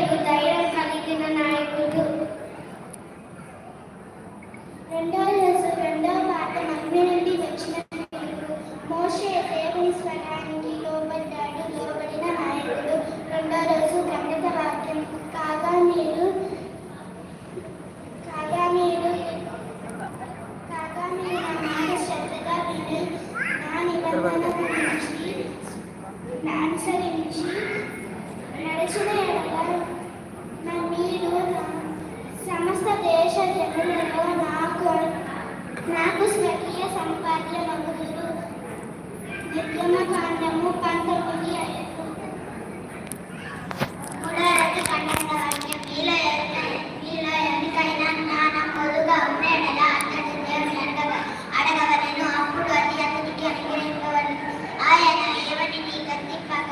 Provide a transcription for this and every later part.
నాయకుడు, ధైర్యం కలిగిన నాయకుడు. రెండవ పాట మహిమ నుండి వచ్చిన పిలుపు. మోషే దేవుని స్వరానికి లోబడ్డాడు, లోబడిన నాయకుడు. రెండో రోజు ఖండిత వాక్యం. కాగా మీరు నా మాట శ్రద్ధగా విని నా నిబంధన గురించి అనుసరించి నడిచిన ఎడల మీరు సమస్త దేశ జనులలో నాకు స్వకీయ సంపాద్యమగుదురు. నిర్గమకాండము 19:5. మీలో ఎవరికైనా జ్ఞానం కొద్దుగా ఉన్న ఎడల అతడు దేవుని అడగవలెను, అప్పుడు అది అతనికి అనుగ్రహింపబడును. ఆయన ఎవరిని గద్దింపక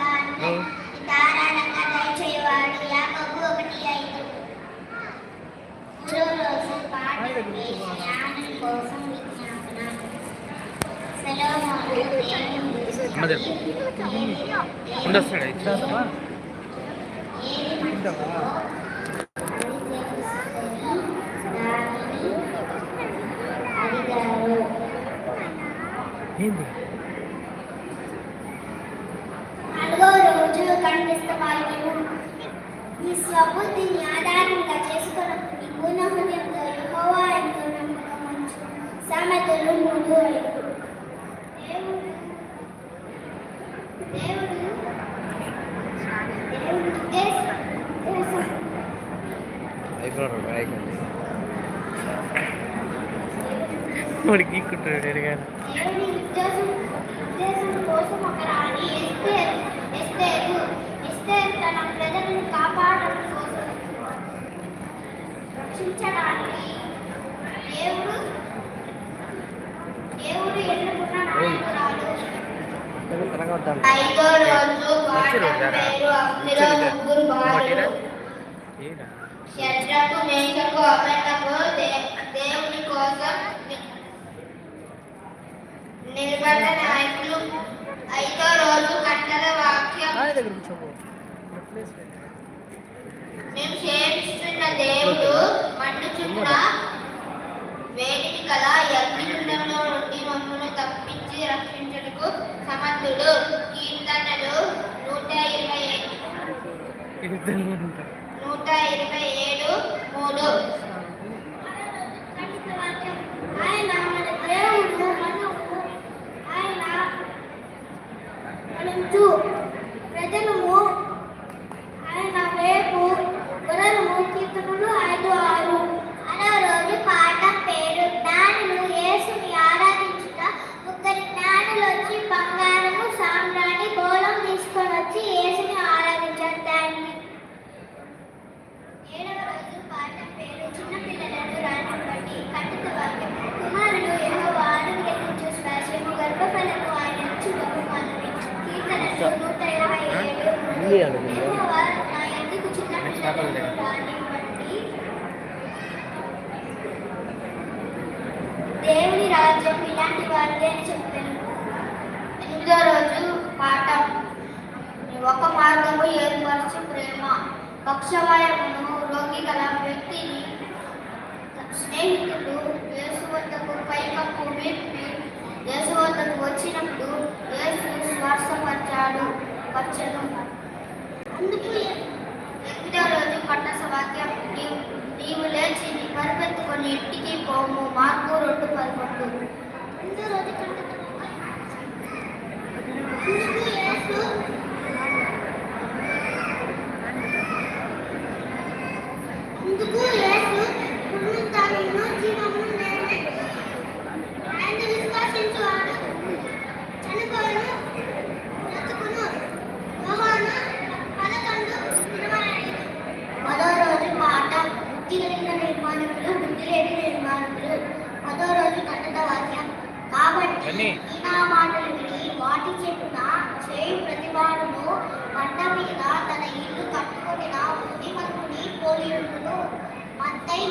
ధారాళంగా దయచేయవాడు. యాకోబు 1:5. మూడో రోజు పాఠం జ్ఞానం కోసం విజ్ఞాపన. నాలుగో రోజు కనిపిస్త వాక్యము. నీ స్వబుద్ధిని ఆధారంగా చేసుకున్నప్పుడు నీ పూర్ణ హృదయంతో యెహోవా ఎంతో నమ్మకం ఉంచు. సామెతలు 3:5. తన ప్రజలను కాపాడడం కోసం రక్షించడానికి దేవుడు ఎన్నుకున్న నాయకురాలు. ఐదో రోజు ముగ్గురు భార్యలు శద్రకు, మేషకు, అబేద్నెగో దేవుని కోసం నిలబడ్డ నాయకులు. ఐదో రోజు కట్టల వాక్యం. మేము సేవిస్తున్న దేవుడు మండుచున్న వేడిని కల అగ్నిగుండంలో నుండి మమ్మల్ని తప్పించి రక్షించుటకు సమర్థుడు. కీర్తనలు 127:3. ఆయన మన దేవుడు, ఆయన ప్రజలము ఆయన వైపు గొర్రెలము. కీర్తనలు 5:6. అరవ రోజు పాట పేరు జ్ఞానులు యేసుని ఆరాధించుట. ముగ్గురు జ్ఞానులు వచ్చి బంగారము, సాంబ్రాణి, బోళం తీసుకొని వచ్చి యేసుని ఆరాధించారు. ఏడవ రోజు పాట పేరు చిన్నపిల్లలను రానివ్వండి. ఖండిత వాక్యం. కుమారుడు యెహోవా అనుగ్రహించు శ్వాసము, గర్భఫలము ఆయన ఇచ్చు బహుమానమే. కీర్తనలు 127. యెహోవా నా యందుకు చిన్నపిల్లలను రానివ్వండి. దేవుని రాజ్యం ఇలాంటి వారిదే అని చెప్పాను. 8వ రోజు పాఠం. ఒక మార్గము ఏర్పరచు ప్రేమ. పక్షవాయమును రోగి గల వ్యక్తిని స్నేహితుడు యేసు వద్దకు పైకప్పు విప్పి యేసు వద్దకు వచ్చినప్పుడు యేసు స్వాస్థపరచను. అందుకు 8వ రోజు పట్టస వాక్యం. నీవు లేచి నీ పరుపెత్తుకొని ఇంటికి పోము. మార్కు 2:11. 8వ రోజు అందుకు యేసు పునరుత్థానమును జీవమును నేనే. ఆయన విశ్వసించువాడు చనిపోవును, బ్రతుకును. యోహాను 11:25. 10వ రోజు పాట బుద్ధి కలిగిన నిర్మాణములు, బుద్ధి లేని నిర్మాణములు. 10వ రోజు కట్టడ వాక్యం. కాబట్టి ఈ నా మాటలు విని వాటి చెప్పున చేయి ప్రతివాడును బండ మీద తన ఇల్లు కట్టుకొనిన బుద్ధిమంతుని పోలి ఉండును. మత్తయి